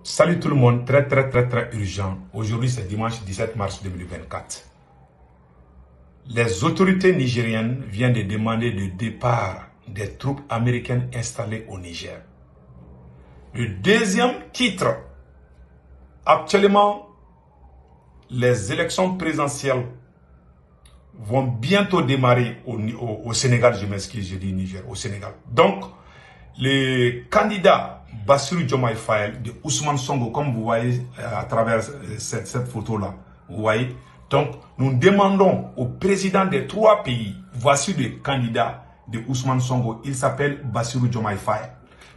Salut tout le monde, très urgent. Aujourd'hui c'est dimanche 17 mars 2024. Les autorités nigériennes viennent de demander le départ des troupes américaines installées au Niger. Le deuxième titre, actuellement, les élections présidentielles vont bientôt démarrer au Sénégal, je m'excuse, je dis Niger, au Sénégal. Donc, le candidat Bassirou Diomaye Faye de Ousmane Sonko, comme vous voyez à travers cette photo-là, vous voyez. Donc, nous demandons au président des trois pays, voici le candidat de Ousmane Sonko, il s'appelle Bassirou Diomaye Faye.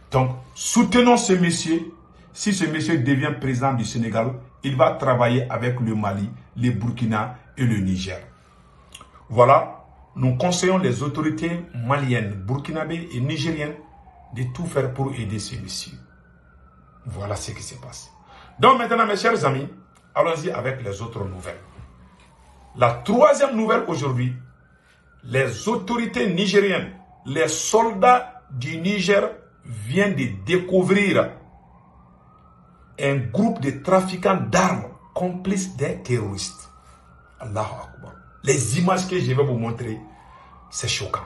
Donc, soutenons ce monsieur. Si ce monsieur devient président du Sénégal, il va travailler avec le Mali, le Burkina et le Niger. Voilà, nous conseillons les autorités maliennes, burkinabées et nigériennes de tout faire pour aider ce monsieur. Voilà ce qui se passe. Donc maintenant, mes chers amis, allons-y avec les autres nouvelles. La troisième nouvelle aujourd'hui, les autorités nigériennes, les soldats du Niger viennent de découvrir un groupe de trafiquants d'armes complices des terroristes. Allahu Akbar. Les images que je vais vous montrer, c'est choquant.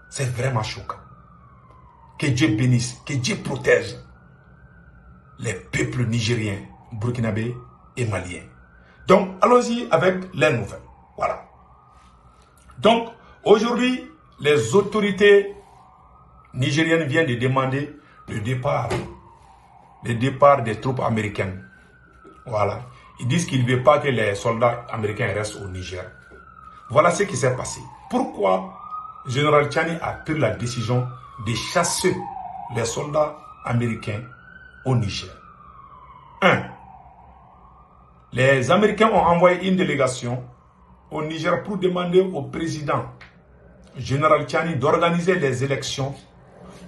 C'est vraiment choquant. Que Dieu bénisse, que Dieu protège les peuples nigériens, burkinabés et maliens. Donc, allons-y avec les nouvelles. Voilà. Donc, aujourd'hui, les autorités nigériennes viennent de demander le départ des troupes américaines. Voilà. Ils disent qu'ils ne veulent pas que les soldats américains restent au Niger. Voilà ce qui s'est passé. Pourquoi le général Tchani a pris la décision de chasser les soldats américains au Niger? 1. Les Américains ont envoyé une délégation au Niger pour demander au président général Tchani d'organiser les élections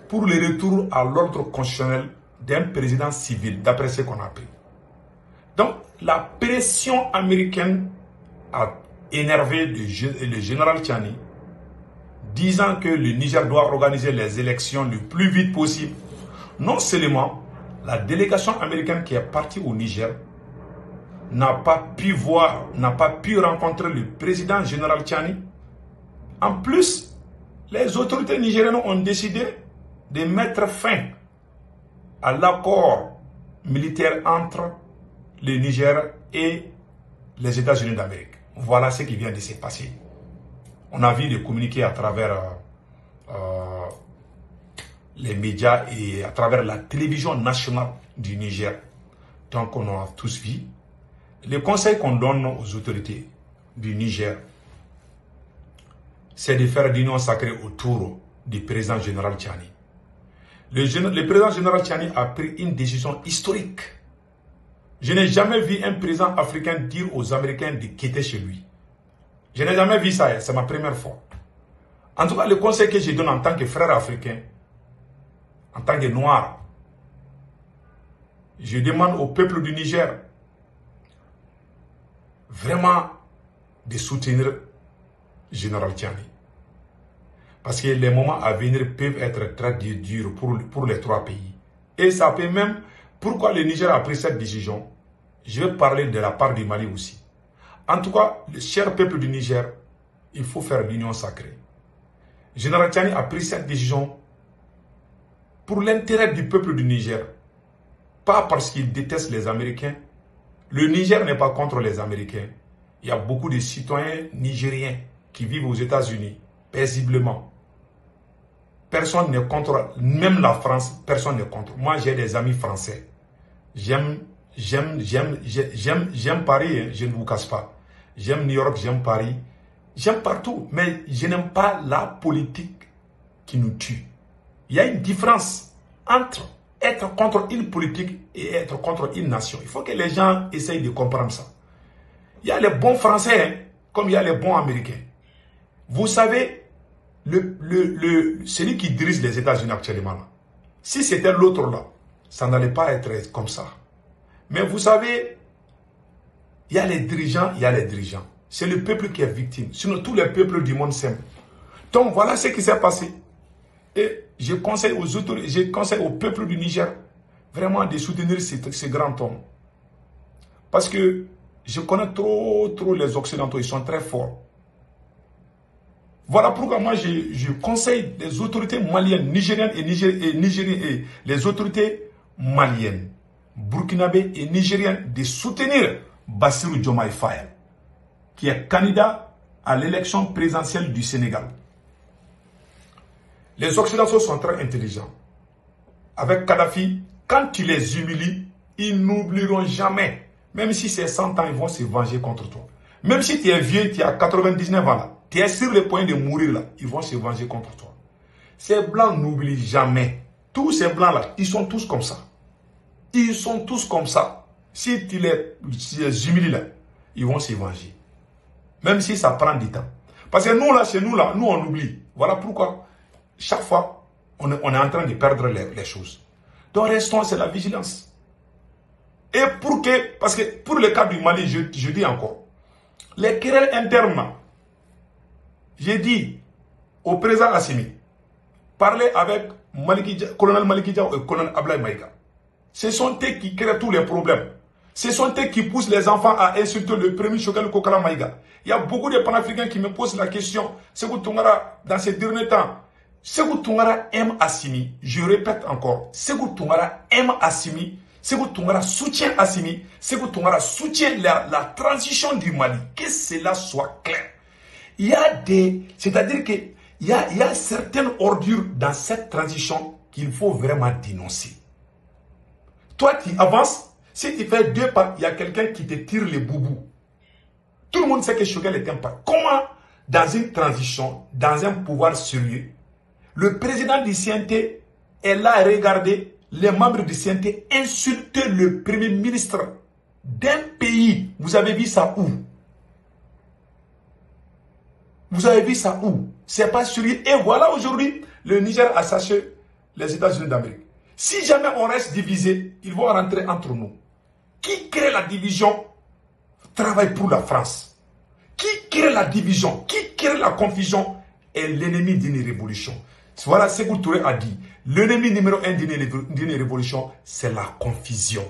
pour le retour à l'ordre constitutionnel d'un président civil, d'après ce qu'on a appris. Donc, la pression américaine a énervé le général Tchani, disant que le Niger doit organiser les élections le plus vite possible. Non seulement la délégation américaine qui est partie au Niger n'a pas pu rencontrer le président général Tchani. En plus, les autorités nigériennes ont décidé de mettre fin à l'accord militaire entre le Niger et les États-Unis d'Amérique. Voilà ce qui vient de se passer. On a vu des communiqués à travers les médias et à travers la télévision nationale du Niger. Donc on a tous vu. Le conseil qu'on donne aux autorités du Niger, c'est de faire l'union sacrée autour du président général Tchani. Le président général Tchani a pris une décision historique. Je n'ai jamais vu un président africain dire aux Américains de quitter chez lui. Je n'ai jamais vu ça, c'est ma première fois. En tout cas, le conseil que je donne en tant que frère africain, en tant que noir, je demande au peuple du Niger vraiment de soutenir le général Tchani. Parce que les moments à venir peuvent être très durs pour les trois pays. Et ça peut même... Pourquoi le Niger a pris cette décision? Je vais parler de la part du Mali aussi. En tout cas, le cher peuple du Niger, il faut faire l'union sacrée. Le général Tchani a pris cette décision pour l'intérêt du peuple du Niger. Pas parce qu'il déteste les Américains. Le Niger n'est pas contre les Américains. Il y a beaucoup de citoyens nigériens qui vivent aux États-Unis paisiblement. Personne n'est contre, même la France, personne n'est contre. Moi, j'ai des amis français. J'aime Paris, hein, je ne vous casse pas. J'aime New York, j'aime Paris. J'aime partout, mais je n'aime pas la politique qui nous tue. Il y a une différence entre être contre une politique et être contre une nation. Il faut que les gens essayent de comprendre ça. Il y a les bons Français, hein, comme il y a les bons Américains. Vous savez, celui qui dirige les États-Unis actuellement, là, si c'était l'autre là, ça n'allait pas être comme ça. Mais vous savez, il y a les dirigeants, il y a les dirigeants. C'est le peuple qui est victime. Sinon, tous les peuples du monde s'aiment. Donc, voilà ce qui s'est passé. Et je conseille aux autorités, je conseille au peuple du Niger vraiment de soutenir ces grands hommes. Parce que je connais trop les Occidentaux, ils sont très forts. Voilà pourquoi moi je conseille les autorités maliennes, nigériennes et nigériennes, et les autorités maliennes, burkinabé et nigériennes de soutenir Bassirou Diomaye Faye, qui est candidat à l'élection présidentielle du Sénégal. Les Occidentaux sont très intelligents. Avec Kadhafi, quand tu les humilies, ils n'oublieront jamais. Même si c'est 100 ans, ils vont se venger contre toi. Même si tu es vieux, tu as 99 ans là, tu es sur le point de mourir là, ils vont se venger contre toi. Ces blancs n'oublient jamais. Tous ces blancs là, ils sont tous comme ça. Ils sont tous comme ça. Si tu les humilies là, ils vont se venger. Même si ça prend du temps. Parce que nous là, chez nous là, nous on oublie. Voilà pourquoi, chaque fois, on est en train de perdre les choses. Donc restons, c'est la vigilance. Et parce que pour le cas du Mali, je dis encore, les querelles internes, j'ai dit au président Assimi, parlez avec colonel Maliki Diaw et colonel Ablaye Maïga. Ce sont eux qui créent tous les problèmes. Ce sont eux qui poussent les enfants à insulter le premier Choguel Kokala Maïga. Il y a beaucoup de panafricains qui me posent la question, Sékou Toungara, dans ces derniers temps, Sékou Toungara aime Assimi. Je répète encore, Sékou Toungara aime Assimi. Sékou Toungara soutient Assimi. Sékou Toungara soutient la transition du Mali. Que cela soit clair. Il y a c'est-à-dire que il y a certaines ordures dans cette transition qu'il faut vraiment dénoncer. Toi, tu avances. Si tu fais 2 pas, il y a quelqu'un qui te tire les boubous. Tout le monde sait que Choguel est un pas. Comment, dans une transition, dans un pouvoir sérieux, le président du CNT est là à regarder les membres du CNT insulter le premier ministre d'un pays. Vous avez vu ça où? Vous avez vu ça où? C'est pas sérieux. Et voilà aujourd'hui, le Niger a saché les États-Unis d'Amérique. Si jamais on reste divisé, ils vont rentrer entre nous. Qui crée la division travaille pour la France. Qui crée la division, qui crée la confusion est l'ennemi d'une révolution. Voilà ce que Touré a dit. L'ennemi numéro 1 d'une révolution, c'est la confusion.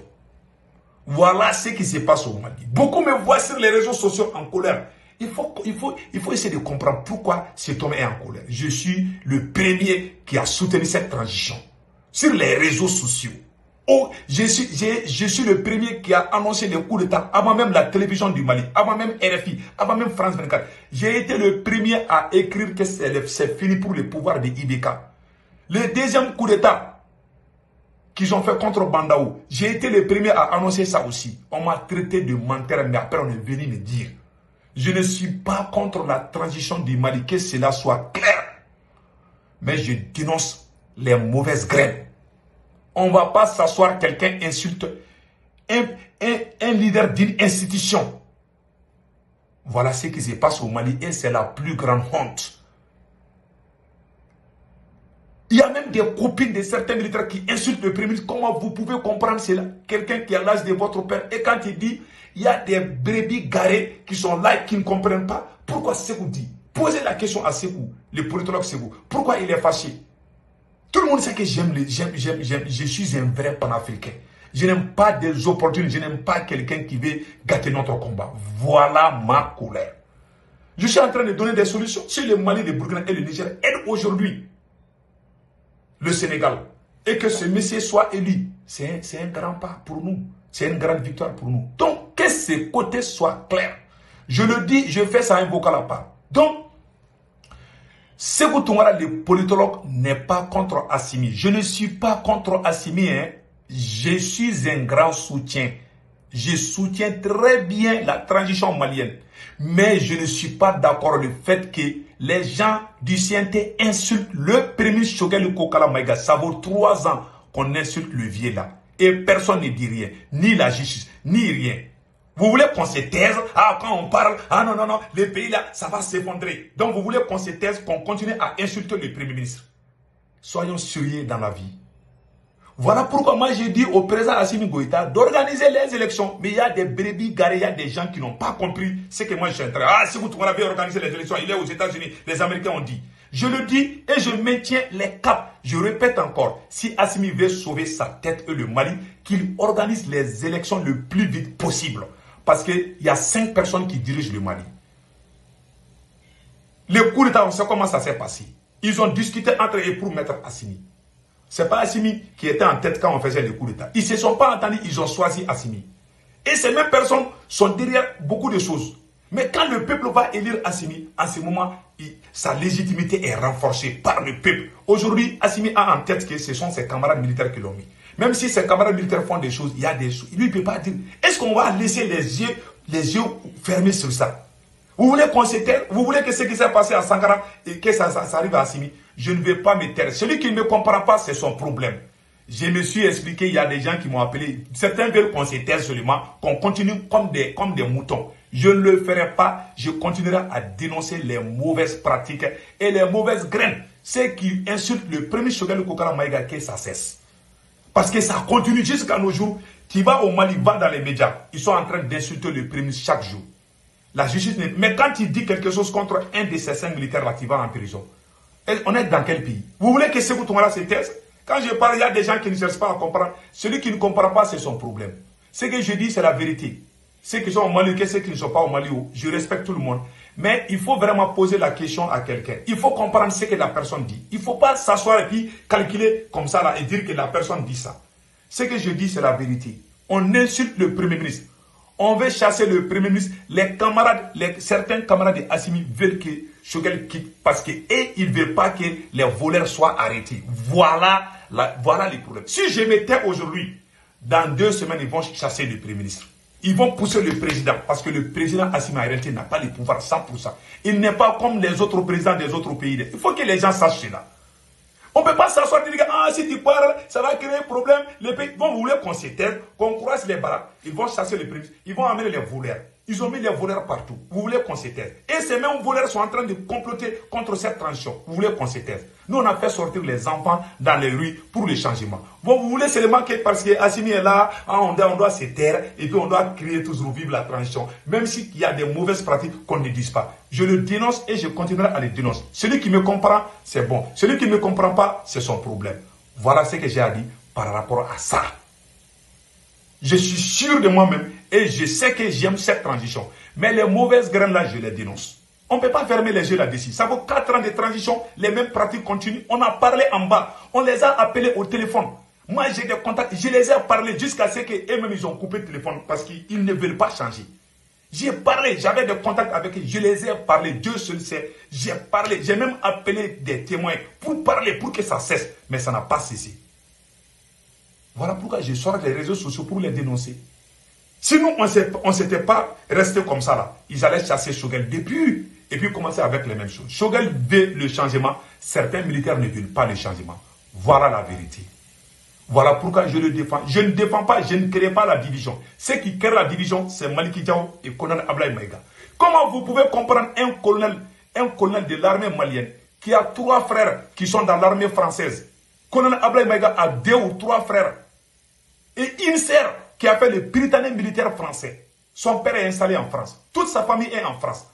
Voilà ce qui se passe au Mali. Beaucoup me voient sur les réseaux sociaux en colère. Il faut essayer de comprendre pourquoi cet homme est en colère. Je suis le premier qui a soutenu cette transition. Sur les réseaux sociaux. Oh, je suis le premier qui a annoncé le coup d'État avant même la télévision du Mali, avant même RFI, avant même France 24. J'ai été le premier à écrire que c'est fini pour le pouvoir de IBK. Le deuxième coup d'État qu'ils ont fait contre Bandaou, j'ai été le premier à annoncer ça aussi. On m'a traité de menteur, mais après on est venu me dire. Je ne suis pas contre la transition du Mali, que cela soit clair. Mais je dénonce les mauvaises graines. On ne va pas s'asseoir, quelqu'un insulte un leader d'une institution. Voilà ce qui se passe au Mali et c'est la plus grande honte. Il y a même des copines de certains militaires qui insultent le premier ministre. Comment vous pouvez comprendre cela? Quelqu'un qui a l'âge de votre père. Et quand il dit, il y a des brebis garées qui sont là et qui ne comprennent pas. Pourquoi Sékou dit? Posez la question à Sékou, le politologue Sékou. Pourquoi il est fâché? Tout le monde sait que je suis un vrai panafricain. Je n'aime pas des opportunités, je n'aime pas quelqu'un qui veut gâter notre combat. Voilà ma colère. Je suis en train de donner des solutions. Si le Mali, le Burkina et le Niger aident aujourd'hui le Sénégal et que ce monsieur soit élu, c'est un grand pas pour nous. C'est une grande victoire pour nous. Donc, que ces côtés soient clairs. Je le dis, je fais ça un vocal à part. Donc, Sékou Toungara, le politologue, n'est pas contre Assimi. Je ne suis pas contre Assimi. Hein. Je suis un grand soutien. Je soutiens très bien la transition malienne. Mais je ne suis pas d'accord avec le fait que les gens du CNT insultent le premier Choguel Kokala Maïga. Ça vaut 3 ans qu'on insulte le vieux là. Et personne ne dit rien. Ni la justice, ni rien. Vous voulez qu'on se taise? Ah, quand on parle, ah non, non, non, le pays là, ça va s'effondrer. Donc vous voulez qu'on se taise, qu'on continue à insulter le Premier ministre. Soyons sérieux dans la vie. Voilà pourquoi moi j'ai dit au président Assimi Goïta d'organiser les élections. Mais il y a des brebis garés, il y a des gens qui n'ont pas compris ce que moi je suis en train. Ah, si vous avez organisé les élections, il est aux États-Unis, les Américains ont dit. Je le dis et je maintiens les caps. Je répète encore, si Assimi veut sauver sa tête et le Mali, qu'il organise les élections le plus vite possible. Parce qu'il y a 5 personnes qui dirigent le Mali. Le coup d'État, on sait comment ça s'est passé. Ils ont discuté entre eux pour mettre Assimi. Ce n'est pas Assimi qui était en tête quand on faisait le coup d'État. Ils ne se sont pas entendus, ils ont choisi Assimi. Et ces mêmes personnes sont derrière beaucoup de choses. Mais quand le peuple va élire Assimi, en ce moment, sa légitimité est renforcée par le peuple. Aujourd'hui, Assimi a en tête que ce sont ses camarades militaires qui l'ont mis. Même si ses camarades militaires font des choses, il y a des choses. Lui, il ne peut pas dire. Est-ce qu'on va laisser les yeux fermés sur ça? Vous voulez qu'on se taise? Vous voulez que ce qui s'est passé à Sankara et que ça arrive à Assimi? Je ne vais pas me taire. Celui qui ne me comprend pas, c'est son problème. Je me suis expliqué, il y a des gens qui m'ont appelé. Certains veulent qu'on se taise seulement, qu'on continue comme des moutons. Je ne le ferai pas. Je continuerai à dénoncer les mauvaises pratiques et les mauvaises graines. Ceux qui insultent le premier Choguel Kokara Maïga, que ça cesse. Parce que ça continue jusqu'à nos jours. Tu vas au Mali, va dans les médias. Ils sont en train d'insulter le premier chaque jour. La justice n'est... Mais quand tu dis quelque chose contre un de ces 5 militaires-là, tu vas en prison. Et on est dans quel pays? Vous voulez que Sékou Toumara se taise? Quand je parle, il y a des gens qui ne cherchent pas à comprendre. Celui qui ne comprend pas, c'est son problème. Ce que je dis, c'est la vérité. Ceux qui sont au Mali, ceux qui ne sont pas au Mali, je respecte tout le monde. Mais il faut vraiment poser la question à quelqu'un. Il faut comprendre ce que la personne dit. Il ne faut pas s'asseoir et puis calculer comme ça là, et dire que la personne dit ça. Ce que je dis, c'est la vérité. On insulte le Premier ministre. On veut chasser le Premier ministre. Les camarades, certains camarades d'Assimi veulent que Choguel quitte parce qu'ils ne veulent pas que les voleurs soient arrêtés. Voilà les problèmes. Si je m'étais aujourd'hui, dans 2 semaines, ils vont chasser le Premier ministre. Ils vont pousser le président parce que le président Assimi Haïrati n'a pas le pouvoir 100%. Il n'est pas comme les autres présidents des autres pays. Il faut que les gens sachent cela. On ne peut pas s'asseoir et dire, ah, si tu parles, ça va créer un problème. Les pays vont vouloir qu'on se taise, qu'on croise les baraques. Ils vont chasser les présidents. Ils vont amener les voleurs. Ils ont mis les voleurs partout. Vous voulez qu'on se taise. Et ces mêmes voleurs sont en train de comploter contre cette transition. Vous voulez qu'on se taise. Nous, on a fait sortir les enfants dans les rues pour le changement. Bon, vous voulez seulement que parce que Assimi est là, on doit se taire et puis on doit crier toujours vive la transition. Même s'il y a des mauvaises pratiques qu'on ne dise pas. Je le dénonce et je continuerai à le dénoncer. Celui qui me comprend, c'est bon. Celui qui ne me comprend pas, c'est son problème. Voilà ce que j'ai à dire par rapport à ça. Je suis sûr de moi-même et je sais que j'aime cette transition. Mais les mauvaises graines là, je les dénonce. On ne peut pas fermer les yeux là-dessus. Ça vaut 4 ans de transition, les mêmes pratiques continuent. On a parlé en bas, on les a appelés au téléphone. Moi, j'ai des contacts, je les ai parlé jusqu'à ce qu'eux-mêmes, ils ont coupé le téléphone parce qu'ils ne veulent pas changer. J'ai parlé, j'avais des contacts avec eux, je les ai parlé, Dieu seul sait. J'ai parlé, j'ai même appelé des témoins pour parler, pour que ça cesse. Mais ça n'a pas cessé. Voilà pourquoi je sors des réseaux sociaux pour les dénoncer. Sinon, on ne s'était pas resté comme ça là. Ils allaient chasser Choguel depuis. Et puis commencer avec les mêmes choses. Choguel veut le changement. Certains militaires ne veulent pas le changement. Voilà la vérité. Voilà pourquoi je le défends. Je ne défends pas, je ne crée pas la division. Ceux qui créent la division, c'est Maliki Diao et colonel Ablaye Maïga. Comment vous pouvez comprendre un colonel de l'armée malienne qui a 3 frères qui sont dans l'armée française? Colonel Ablaye Maïga a 2 ou 3 frères. Et une sœur qui a fait le Britannique militaire français. Son père est installé en France. Toute sa famille est en France.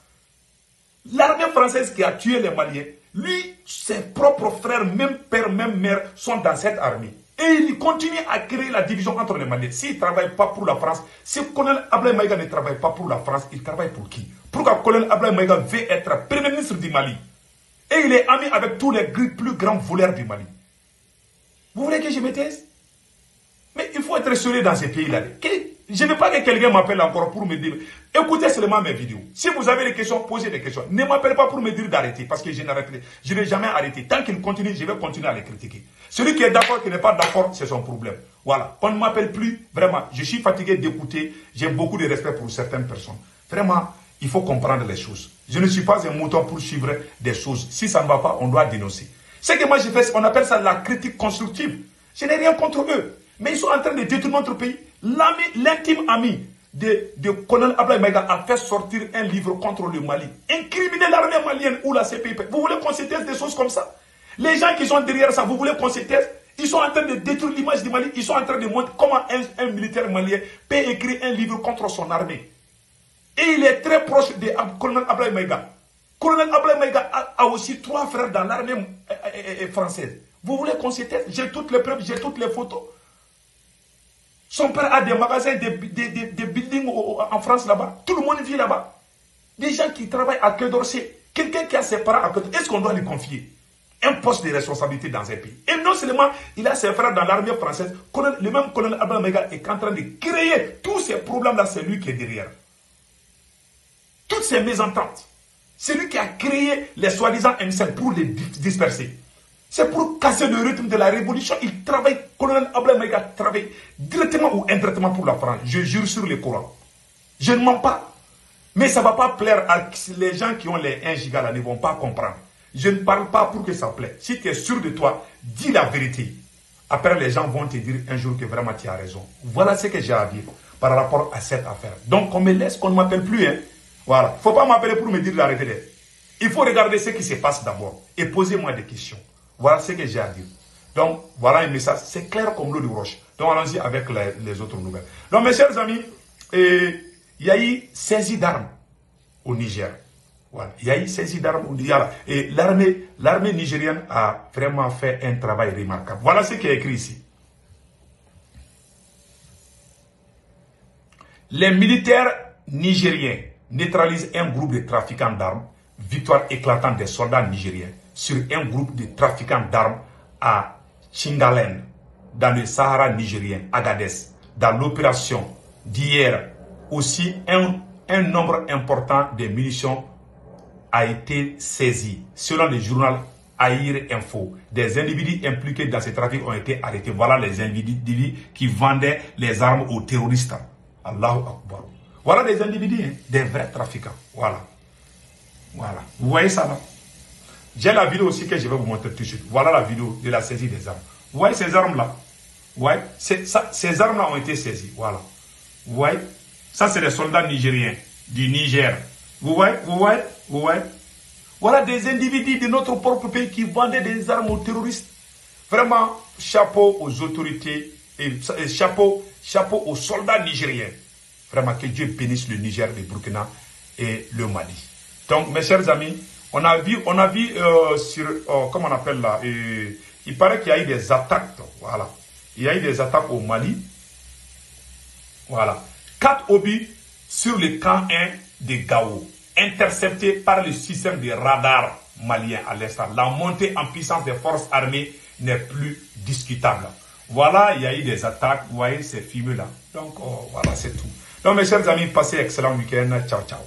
L'armée française qui a tué les Maliens, lui, ses propres frères, même père, même mère, sont dans cette armée. Et il continue à créer la division entre les Maliens. S'il ne travaille pas pour la France, si le colonel Ablaye Maïga ne travaille pas pour la France, il travaille pour qui? Pourquoi le colonel Ablaye Maïga veut être premier ministre du Mali? Et il est ami avec tous les plus grands voleurs du Mali. Vous voulez que je me taise? Mais il faut être sérieux dans ces pays-là. Je ne veux pas que quelqu'un m'appelle encore pour me dire, écoutez seulement mes vidéos. Si vous avez des questions, posez des questions. Ne m'appelez pas pour me dire d'arrêter, parce que je ne vais jamais arrêter. Tant qu'il continue, je vais continuer à les critiquer. Celui qui est d'accord, qui n'est pas d'accord, c'est son problème. Voilà. On ne m'appelle plus, vraiment. Je suis fatigué d'écouter. J'ai beaucoup de respect pour certaines personnes. Vraiment, il faut comprendre les choses. Je ne suis pas un mouton pour suivre des choses. Si ça ne va pas, on doit dénoncer. Ce que moi j'ai fait, on appelle ça la critique constructive. Je n'ai rien contre eux. Mais ils sont en train de détruire notre pays. L'intime ami de colonel Ablaye Maïga a fait sortir un livre contre le Mali. Incriminer l'armée malienne ou la CPI. Vous voulez qu'on se taise des choses comme ça? Les gens qui sont derrière ça, vous voulez qu'on se taise? Ils sont en train de détruire l'image du Mali. Ils sont en train de montrer comment un militaire malien peut écrire un livre contre son armée. Et il est très proche de colonel Ablaye Maïga. Colonel Ablaye Maïga a aussi 3 frères dans l'armée française. Vous voulez qu'on se taise? J'ai toutes les preuves, j'ai toutes les photos. Son père a des magasins, des buildings en France là-bas. Tout le monde vit là-bas. Des gens qui travaillent à Quai d'Orsay. Quelqu'un qui a ses parents à Quai d'Orsay, est-ce qu'on doit lui confier un poste de responsabilité dans un pays? Et non seulement il a ses frères dans l'armée française, le même colonel Ablaye Maïga est en train de créer tous ces problèmes-là, c'est lui qui est derrière. Toutes ces mésententes. C'est lui qui a créé les soi-disant M5 pour les disperser. C'est pour casser le rythme de la révolution. Il travaille, colonel Ablaye Maïga travaille directement ou indirectement pour la France. Je jure sur le Coran. Je ne mens pas. Mais ça ne va pas plaire à les gens qui ont les 1 giga là, ne vont pas comprendre. Je ne parle pas pour que ça plaît. Si tu es sûr de toi, dis la vérité. Après, les gens vont te dire un jour que vraiment tu as raison. Voilà ce que j'ai à dire par rapport à cette affaire. Donc, on me laisse, qu'on ne m'appelle plus. Hein. Voilà. Il ne faut pas m'appeler pour me dire d'arrêter. Il faut regarder ce qui se passe d'abord et poser-moi des questions. Voilà ce que j'ai à dire. Donc, voilà un message. C'est clair comme l'eau de roche. Donc, allons-y avec les autres nouvelles. Donc, mes chers amis, il y a eu saisie d'armes au Niger. Voilà. Il y a eu saisie d'armes au Niger. Et l'armée nigérienne a vraiment fait un travail remarquable. Voilà ce qui est écrit ici. Les militaires nigériens neutralisent un groupe de trafiquants d'armes. Victoire éclatante des soldats nigériens sur un groupe de trafiquants d'armes à Chingalen, dans le Sahara nigérien, Agadez. Dans l'opération d'hier, aussi un nombre important de munitions a été saisi. Selon le journal Air Info, des individus impliqués dans ces trafics ont été arrêtés. Voilà les individus qui vendaient les armes aux terroristes. Allahu Akbar. Voilà des individus, hein, des vrais trafiquants. Voilà. Voilà. Vous voyez ça là? J'ai la vidéo aussi que je vais vous montrer tout de suite. Voilà la vidéo de la saisie des armes. Vous voyez ces armes-là? Ouais, ces armes-là ont été saisies. Voilà. Vous voyez? Ça, c'est les soldats nigériens du Niger. Vous voyez? Vous voyez? Vous voyez? Voilà des individus de notre propre pays qui vendaient des armes aux terroristes. Vraiment, chapeau aux autorités et chapeau aux soldats nigériens. Vraiment, que Dieu bénisse le Niger, le Burkina et le Mali. Donc, mes chers amis, on a vu sur, comment on appelle là, il paraît qu'il y a eu des attaques, voilà. Il y a eu des attaques au Mali, voilà. 4 obus sur le camp 1 de Gao, interceptés par le système de radar malien à l'instant. La montée en puissance des forces armées n'est plus discutable. Voilà, il y a eu des attaques, vous voyez ces films là. Donc, voilà, c'est tout. Donc, mes chers amis, passez un excellent week-end. Ciao, ciao.